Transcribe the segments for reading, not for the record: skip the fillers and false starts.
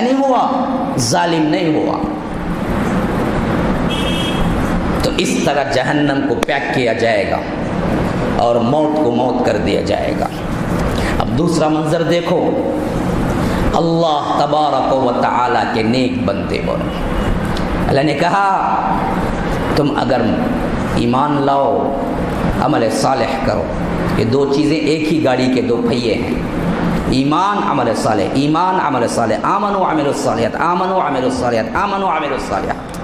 نہیں ہوا، ظالم نہیں ہوا۔ تو اس طرح جہنم کو پیک کیا جائے گا اور موت کو موت کر دیا جائے گا۔ اب دوسرا منظر دیکھو، اللہ تبارک و تعالی کے نیک بندے بولو۔ اللہ نے کہا تم اگر ایمان لاؤ، عمل صالح کرو، یہ دو چیزیں ایک ہی گاڑی کے دو پہیے ہیں، ایمان عمل صالح، ایمان عمل صالح، آمنوا وعملوا الصالحات، آمنوا وعملوا الصالحات، آمنوا وعملوا الصالحات۔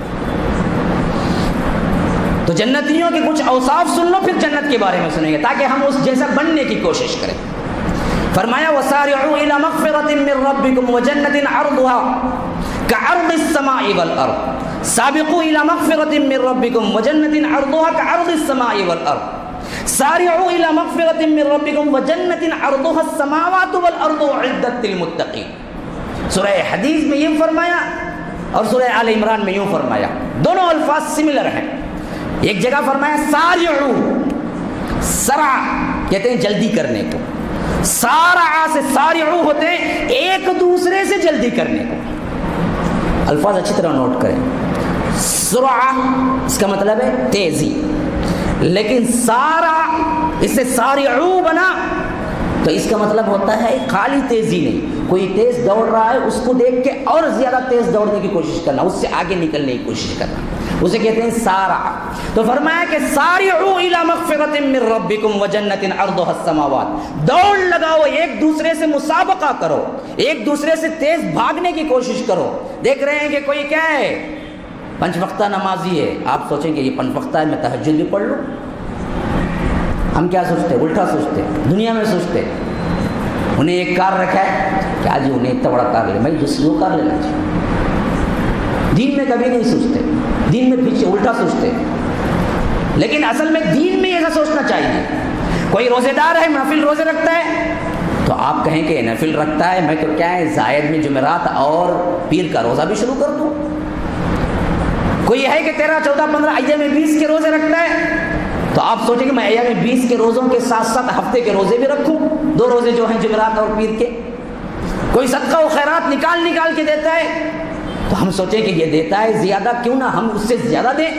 تو جنتیوں کے کچھ اوصاف سن لو، پھر جنت کے بارے میں سنیں گے تاکہ ہم اس جیسا بننے کی کوشش کریں۔ فرمایا وَسَارِعُوا إِلَى مَغْفِرَةٍ مِّن رَّبِّكُمْ وَجَنَّةٍ عَرْضُهَا كَعَرْضِ السَّمَاءِ وَالْأَرْضِ سَابِقُوا إِلَى مَغْفِرَةٍ مِّن رَّبِّكُمْ وَجَنَّةٍ عَرْضُهَا كَعَرْضِ السَّمَاءِ وَالْأَرْضِ سَارِعُوا إِلَى مَغْفِرَةٍ مِّن رَّبِّكُمْ وَجَنَّةٍ عَرْضُهَا السَّمَاوَاتُ وَالْأَرْضُ أُعِدَّتْ لِلْمُتَّقِينَ۔ سورہ حدیث میں یہ فرمایا اور سورہ آل عمران میں یوں فرمایا، دونوں الفاظ سملر ہیں۔ ایک جگہ فرمایا سارعوا، سرع کہتے ہیں جلدی کرنے کو، سارع سے سارعوا ہوتے ہیں ایک دوسرے سے جلدی کرنے کو۔ الفاظ اچھی طرح نوٹ کریں، سرعہ اس کا مطلب ہے تیزی، لیکن سارع اس سے سارعوا بنا تو اس کا مطلب ہوتا ہے خالی تیزی نہیں، کوئی تیز دوڑ رہا ہے اس کو دیکھ کے اور زیادہ تیز دوڑنے کی کوشش کرنا، اس سے آگے نکلنے کی کوشش کرنا، اسے کہتے ہیں سارع۔ تو فرمایا کہ سارعوا الی مغفرۃ من ربکم وجنۃ عرضها السماوات، دوڑ لگاؤ، ایک دوسرے سے مسابقہ کرو، ایک دوسرے سے تیز بھاگنے کی کوشش کرو۔ دیکھ رہے ہیں کہ کوئی کیا ہے پنج وقتہ نمازی ہے، آپ سوچیں گے یہ پنج وقتہ ہے میں تہجد بھی پڑھ لوں۔ ہم کیا سوچتے، الٹا سوچتے، دنیا میں سوچتے انہیں ایک کار رکھا ہے، کیا جی انہیں اتنا بڑا کار لے، میں جو کار لینا چاہیے۔ دین میں کبھی نہیں سوچتے، دین میں پیچھے الٹا سوچتے، لیکن اصل میں دین میں ایسا سوچنا چاہیے۔ کوئی روزے دار ہے، نفل روزے رکھتا ہے، تو آپ کہیں کہ نفل رکھتا ہے، میں تو کیا ہے زائد میں جمعرات اور پیر کا روزہ بھی شروع کر دوں۔ کوئی ہے کہ 13، 14، 15 ایام 20 کے روزے رکھتا ہے، تو آپ سوچیں کہ میں ایام 20 کے روزوں کے ساتھ ساتھ ہفتے کے روزے بھی رکھوں، 2 روزے جو ہیں جمعرات اور پیر کے۔ کوئی صدقہ و خیرات نکال کے دیتا ہے، تو ہم سوچیں کہ یہ دیتا ہے زیادہ، کیوں نہ ہم اس سے زیادہ دیں۔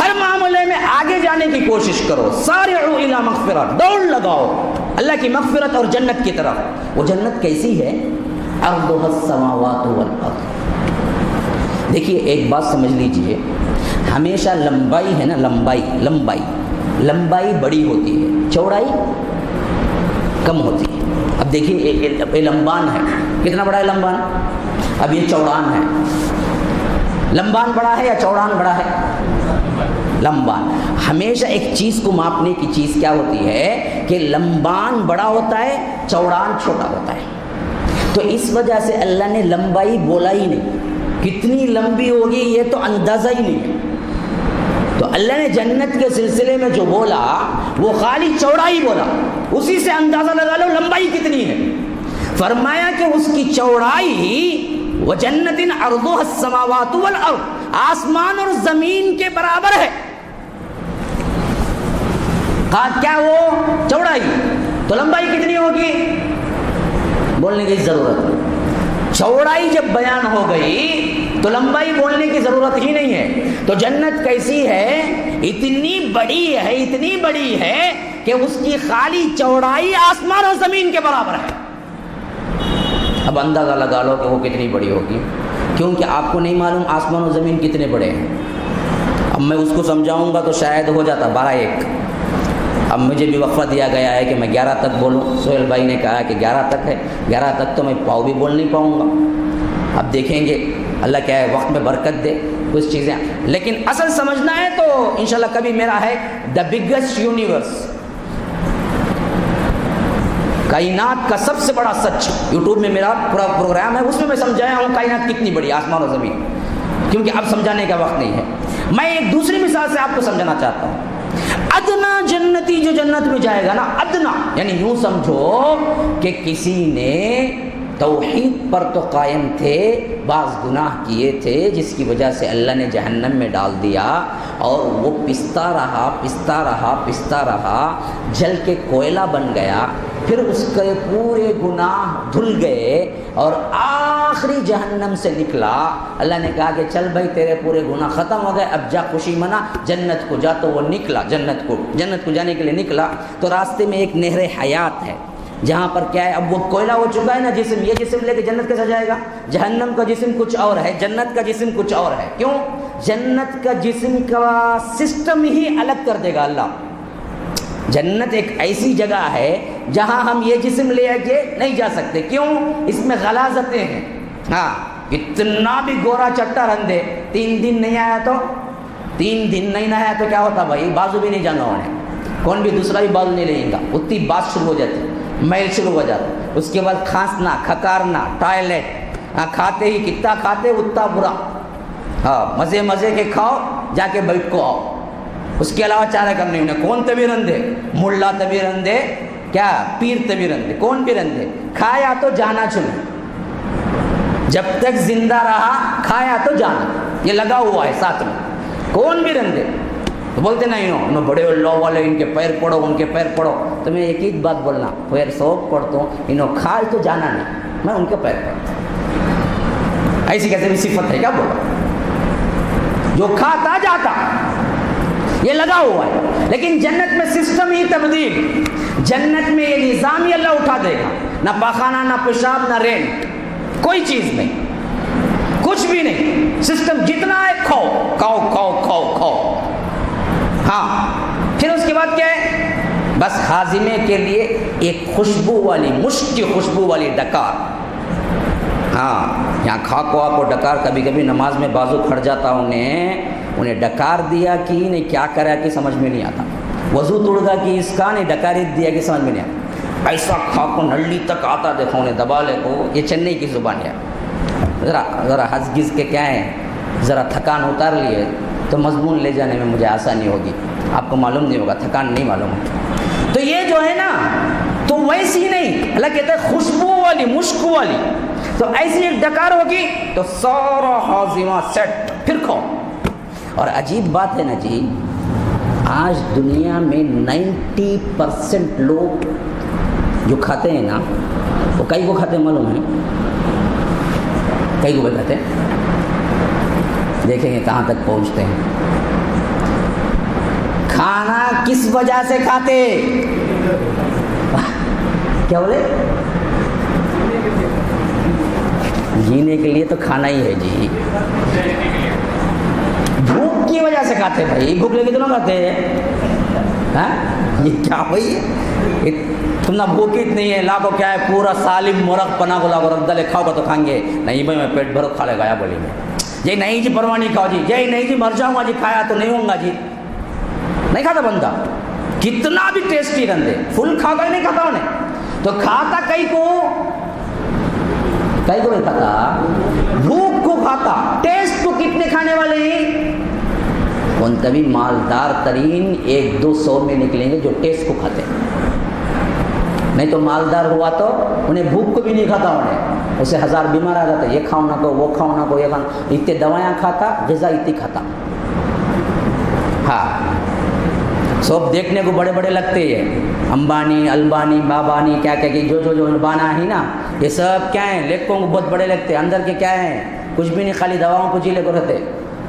ہر معاملے میں آگے جانے کی کوشش کرو، سارعوا الی مغفرۃ، دوڑ لگاؤ اللہ کی مغفرت اور جنت کی طرف۔ وہ جنت کیسی ہے؟ عرضها السماوات والارض۔ دیکھیے ایک بات سمجھ لیجئے، ہمیشہ لمبائی ہے نا، لمبائی بڑی ہوتی ہے، چوڑائی کم ہوتی ہے۔ اب دیکھیے یہ لمبان ہے، کتنا بڑا ہے لمبان؟ اب یہ چوڑان ہے، لمبان بڑا ہے یا چوڑان بڑا ہے؟ لمبان۔ ہمیشہ ایک چیز کو ماپنے کی چیز کیا ہوتی ہے کہ لمبان بڑا ہوتا ہے، چوڑان چھوٹا ہوتا ہے۔ تو اس وجہ سے اللہ نے لمبائی بولا ہی نہیں، کتنی لمبی ہوگی یہ تو اندازہ ہی نہیں۔ تو اللہ نے جنت کے سلسلے میں جو بولا وہ خالی چوڑائی بولا، اسی سے اندازہ لگا لو لمبائی کتنی ہے۔ فرمایا کہ اس کی چوڑائی وجنت عرضها السماوات والارض، آسمان اور زمین کے برابر ہے۔ کہا کیا وہ چوڑائی، تو لمبائی کتنی ہوگی؟ بولنے کی ضرورت نہیں۔ چوڑائی جب بیان ہو گئی تو لمبائی بولنے کی ضرورت ہی نہیں ہے۔ تو جنت کیسی ہے؟ اتنی بڑی ہے کہ اس کی خالی چوڑائی آسمان اور زمین کے برابر ہے۔ اب اندازہ لگا لو کہ وہ کتنی بڑی ہوگی، کیونکہ آپ کو نہیں معلوم آسمان اور زمین کتنے بڑے ہیں۔ اب میں اس کو سمجھاؤں گا تو شاید ہو جاتا 12-1۔ اب مجھے بھی وقفہ دیا گیا ہے کہ میں 11 تک بولوں، سہیل بھائی نے کہا کہ 11 تک ہے، 11 تک تو میں پاؤ بھی بول نہیں پاؤں گا۔ اب دیکھیں گے اللہ کیا ہے وقت میں برکت دے کچھ چیزیں، لیکن اصل سمجھنا ہے تو انشاءاللہ کبھی میرا ہے دا بگیسٹ یونیورس، کائنات کا سب سے بڑا سچ، یوٹیوب میں میرا پورا پروگرام ہے، اس میں سمجھایا ہوں کائنات کتنی بڑی، آسمان اور زمین، کیونکہ اب سمجھانے کا وقت نہیں ہے۔ میں ایک دوسری مثال سے آپ کو سمجھانا چاہتا ہوں۔ ادنا جنتی جو جنت میں جائے گا نا، ادنا یعنی یوں سمجھو کہ کسی نے توحید پر تو قائم تھے، بعض گناہ کیے تھے جس کی وجہ سے اللہ نے جہنم میں ڈال دیا، اور وہ پستا رہا جل کے کوئلہ بن گیا، پھر اس کے پورے گناہ دھل گئے اور آخری جہنم سے نکلا، اللہ نے کہا کہ چل بھائی تیرے پورے گناہ ختم ہو گئے، اب جا خوشی منا، جنت کو جا۔ تو وہ نکلا جنت کو جانے کے لیے نکلا، تو راستے میں ایک نہر حیات ہے جہاں پر کیا ہے، اب وہ کوئلہ ہو چکا ہے نا جسم، یہ جسم لے کے جنت کیسا جائے گا؟ جہنم کا جسم کچھ اور ہے، جنت کا جسم کچھ اور ہے۔ کیوں؟ جنت کا جسم کا سسٹم ہی الگ کر دے گا اللہ۔ جنت ایک ایسی جگہ ہے جہاں ہم یہ جسم لے کے نہیں جا سکتے۔ کیوں؟ اس میں غلاظتیں ہیں۔ ہاں، اتنا بھی گورا چٹا رندے، 3 دن نہیں آیا تو 3 دن نہیں آیا تو کیا ہوتا بھائی؟ بازو بھی نہیں جانا انہیں، کون بھی دوسرا بھی بازو نہیں لیں گا، اتنی بات شروع ہو جاتی، میل شروع ہو جاتا، اس کے بعد کھانسنا، کھکارنا، ٹوائلٹ، کھاتے ہی کتنا کھاتے اتنا برا۔ ہاں، مزے کے کھاؤ، جا کے بیٹھ کو آؤ، اس کے علاوہ چارہ کم نہیں انہیں۔ کون تبھی رندے؟ ملا تبھی رندے، کیا پیر تبھی رندے، کون بھی رندے؟ کھایا تو جانا چنے، جب تک زندہ رہا کھایا تو جانا، یہ لگا ہوا ہے ساتھ میں، کون بھی رندے۔ تو بولتے نہیں انہوں بڑے اللہ والے، ان کے پیر پڑھو، ان کے پیر پڑھو۔ تو میں ایک ہی بات بولنا، پیر سوک پڑھتا ہوں، انہوں کھائے تو جانا نہیں، میں ان کے پیر پڑھتا ہوں۔ ایسی کیسے بھی صفت ہے کیا؟ بولا جو کھاتا جاتا، یہ لگا ہوا ہے۔ لیکن جنت میں سسٹم ہی تبدیل، جنت میں یہ نظام ہی اللہ اٹھا دے گا، نہ پاخانہ، نہ پیشاب، نہ رین، کوئی چیز نہیں، کچھ بھی نہیں، سسٹم جتنا ہے کھاؤ کھاؤ کھاؤ کھاؤ کھاؤ۔ ہاں، پھر اس کے بعد کیا ہے؟ بس ہاضمے کے لیے ایک خوشبو والی، مشک کی خوشبو والی ڈکار۔ ہاں، یہاں کھا کو ڈکار، کبھی کبھی نماز میں بازو کھڑ جاتا، انہیں ڈکار دیا کہ نہیں کیا کرا کہ سمجھ میں نہیں آتا، وضو توڑ گا کہ اس کا نہیں ڈکاری دیا کہ سمجھ میں نہیں آتا، ایسا کھا کو نلی تک آتا، دیکھو انہیں دبا لے کو، یہ چنئی کی زبان ہے۔ ذرا ہنس گز کے کیا ہے، ذرا تھکان اتار لیے تو مضمون لے جانے میں مجھے آسانی ہوگی، آپ کو معلوم نہیں ہوگا، تھکان نہیں معلوم ہوگی۔ تو یہ جو ہے نا، تو ویسی نہیں، اللہ کہتا ہے خوشبو والی، مشک والی، تو ایسی ایک ڈکار ہوگی تو سارا ہاضمہ سیٹ، پھر کھاؤ۔ اور عجیب بات ہے نا جی، آج دنیا میں 90% لوگ جو کھاتے ہیں نا، وہ کئی کو کھاتے ہیں معلوم ہے؟ کئی کو کھاتے ہیں، دیکھیں گے کہاں تک پہنچتے ہیں۔ کھانا کس وجہ سے کھاتے؟ کیا بولے؟ جینے کے لیے تو کھانا ہی ہے جی، بھوک کی وجہ سے کھاتے بھائی، بھوک لگے تو نہ کھاتے ہیں۔ یہ کیا بھائی، تم نہ بھوکی اتنی ہے، لاکھوں کیا ہے، پورا سالم مرغ پنا کو لاکھوں رکھ ڈالے، کھاؤ گا تو کھائیں گے نہیں بھائی، میں پیٹ بھرو کھا لے گا بولیں گے جی، نہیں جی پرواہ نہیں کھاؤ جی، جی نہیں جی مر جاؤں گا جی، کھایا تو نہیں ہوں گا جی، نہیں کھاتا بندہ، کتنا بھی ٹیسٹی رندے، فل کھا کر نہیں کھاتا انہیں، تو کھاتا کئی کو نہیں کھاتا، بھوک کو کھاتا، ٹیسٹ کو کتنے کھانے والے ہیں؟ ان تبھی مالدار ترین 100-200 میں نکلیں گے جو ٹیسٹ کو کھاتے ہیں، نہیں تو مالدار ہوا تو انہیں بھوک کو بھی نہیں کھاتا، انہیں اسے 1000 بیمار آ جاتا، یہ کھاؤ نہ کو، وہ کھاؤ نہ کو، یہ کھاؤ، اتنے دوائیاں کھاتا، غذا اتنی کھاتا۔ ہاں، سب دیکھنے کو بڑے بڑے لگتے ہیں، امبانی، البانی، بابانی، کیا کہ جو بانا ہے نا، یہ سب کیا ہیں، لیکوں کو بہت بڑے لگتے ہیں، اندر کے کیا ہیں، کچھ بھی نہیں، خالی دواؤں کو جیلے کو رہتے۔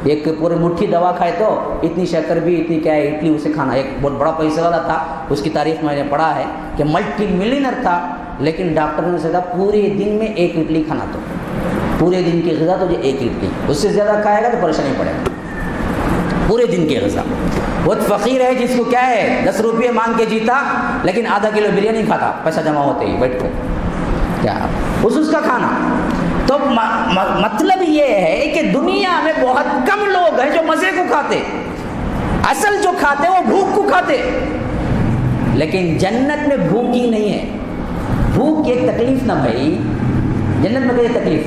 ایک پورے مٹھی دوا کھائے تو اتنی شکر بھی، اتنی کیا ہے اڈلی اسے کھانا، ایک بہت بڑا پیسے والا تھا، اس کی تاریخ میں نے پڑھا ہے کہ ملٹی ملینر تھا، لیکن ڈاکٹر نے کہا پورے دن میں 1 اڈلی کھانا، تو پورے دن کی غذا تو 1 اڈلی، اس سے زیادہ کھائے گا تو پریشانی پڑے گا، پورے دن کی غذا۔ بہت فقیر ہے جس کو کیا ہے 10 روپئے مانگ کے جیتا، لیکن آدھا کلو بریانی کھاتا، پیسہ جمع ہوتے ہی بیٹھ کو، کیا اس کا کھانا۔ تو مطلب یہ ہے کہ دنیا میں بہت کم لوگ ہیں جو مزے کو کھاتے، اصل جو کھاتے وہ بھوک کو کھاتے، لیکن جنت میں بھوک ہی نہیں ہے۔ بھوک ایک تکلیف نہ بھائی، جنت میں کوئی تکلیف،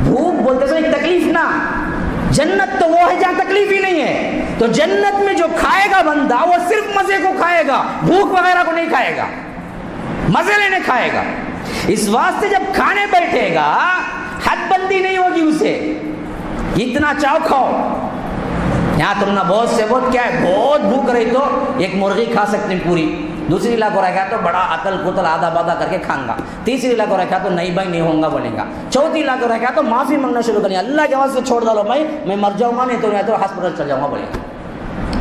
بھوک بولتے سو ایک تکلیف نہ، جنت تو وہ ہے جہاں تکلیف ہی نہیں ہے۔ تو جنت میں جو کھائے گا بندہ وہ صرف مزے کو کھائے گا، بھوک وغیرہ کو نہیں کھائے گا، مزے لینے کھائے گا۔ اس واسطے جب کھانے بیٹھے گا حد بندی نہیں ہوگی اسے، اتنا چاؤ کھاؤ۔ یہاں تم نہ بہت سے بہت کیا ہے، بہت بھوک رہی تو ایک مرغی کھا سکتے ہیں پوری، دوسری لا کو رکھا تو بڑا عقل قتل آدھا بادہ کر کے کھاؤں گا. تیسری لا کو رکھا تو نہیں بھائی نہیں ہوں گا بولے گا. چوتھی لا کو رکھا تو معافی مانگنا شروع کریں, اللہ کے واسطے چھوڑ ڈالو بھائی, میں مر جاؤں گا نہیں تو ہاسپٹل چل جاؤں گا بولے گا.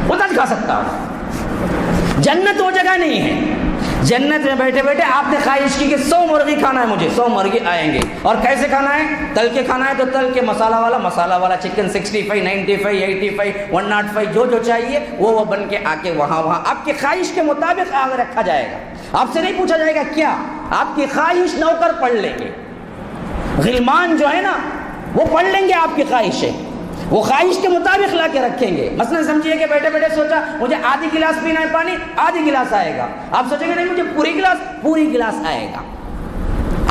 وہ تو کھا سکتا ہوں. جنت وہ جگہ نہیں ہے. جنت میں بیٹھے بیٹھے آپ نے خواہش کی کہ 100 مرغی کھانا ہے مجھے, 100 مرغی آئیں گے. اور کیسے کھانا ہے؟ تل کے کھانا ہے تو تل کے, مسالہ والا چکن 65 95 85 105 جو چاہیے وہ بن کے آ کے وہاں آپ کی خواہش کے مطابق آگے رکھا جائے گا. آپ سے نہیں پوچھا جائے گا کیا, آپ کی خواہش نوکر پڑھ لیں گے. غلمان جو ہے نا وہ پڑھ لیں گے آپ کی خواہشیں, وہ خواہش کے مطابق لا کے رکھیں گے. مثلا سمجھیے کہ بیٹھے بیٹھے سوچا مجھے آدھی گلاس پینا ہے پانی, آدھی گلاس آئے گا. آپ سوچیں گے نہیں مجھے پوری گلاس آئے گا.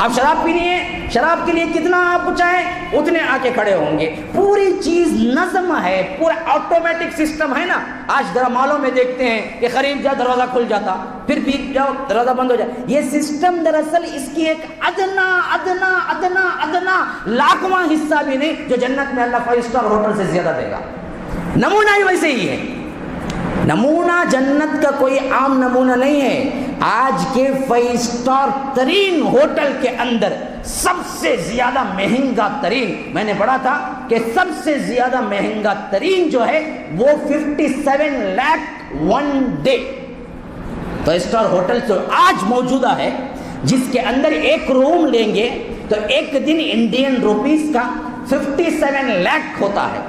آپ شراب پینی ہے, شراب کے لیے کتنا آپ چاہیں اتنے آ کے کھڑے ہوں گے. پوری چیز نظم ہے, پورا آٹومیٹک سسٹم ہے نا. آج ذرا مالوں میں دیکھتے ہیں کہ خرید جاؤ دروازہ کھل جاتا, پھر پیچ جاؤ دروازہ بند ہو جائے. یہ سسٹم دراصل اس کی ایک ادنا لاکھواں حصہ بھی نہیں جو جنت میں اللہ 5 اسٹار ہوٹل سے زیادہ دے گا. نمونہ ہی ویسے ہی ہے. نمونہ جنت کا کوئی عام نمونہ نہیں ہے. آج کے 5 اسٹار ترین ہوٹل کے اندر سب سے زیادہ مہنگا ترین, میں نے پڑھا تھا کہ سب سے زیادہ مہنگا ترین جو ہے وہ 57 lakh one day 5 star hotel جو آج موجودہ ہے, جس کے اندر ایک روم لیں گے تو ایک دن انڈین روپیز کا 57 لاکھ ہوتا ہے,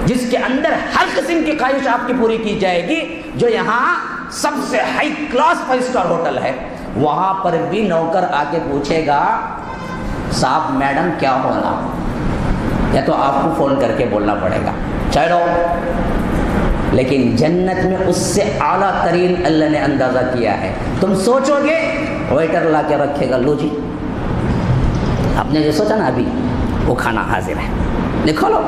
جس کے اندر ہر قسم کی خواہش آپ کی پوری کی جائے گی. جو یہاں سب سے ہائی کلاس 5 اسٹار ہوٹل ہے وہاں پر بھی نوکر آ کے پوچھے گا صاحب میڈم کیا ہونا, یا تو آپ کو فون کر کے بولنا پڑے گا چلو. لیکن جنت میں اس سے اعلیٰ ترین اللہ نے اندازہ کیا ہے. تم سوچو گے ویٹر لا کے رکھے گا, لو جی آپ نے جو سوچا نا ابھی وہ کھانا حاضر ہے, لکھو لو.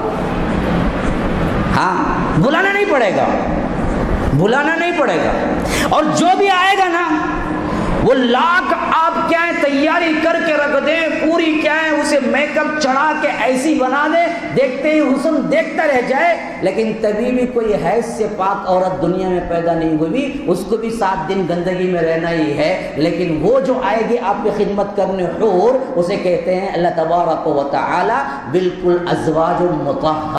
ہاں بلانا نہیں پڑے گا, بلانا نہیں پڑے گا. اور جو بھی آئے گا نا وہ لاکھ آپ کیا ہے تیاری کر کے رکھ دیں, پوری کیا ہے اسے میک اپ چڑھا کے ایسی بنا دے, دیکھتے ہی حسن دیکھتا رہ جائے. لیکن تبھی بھی کوئی حیض سے پاک عورت دنیا میں پیدا نہیں ہوئی, اس کو بھی 7 دن گندگی میں رہنا ہی ہے. لیکن وہ جو آئے گی آپ کی خدمت کرنے حور, اسے کہتے ہیں اللہ تبارک و تعالی بالکل ازواج مطہرہ.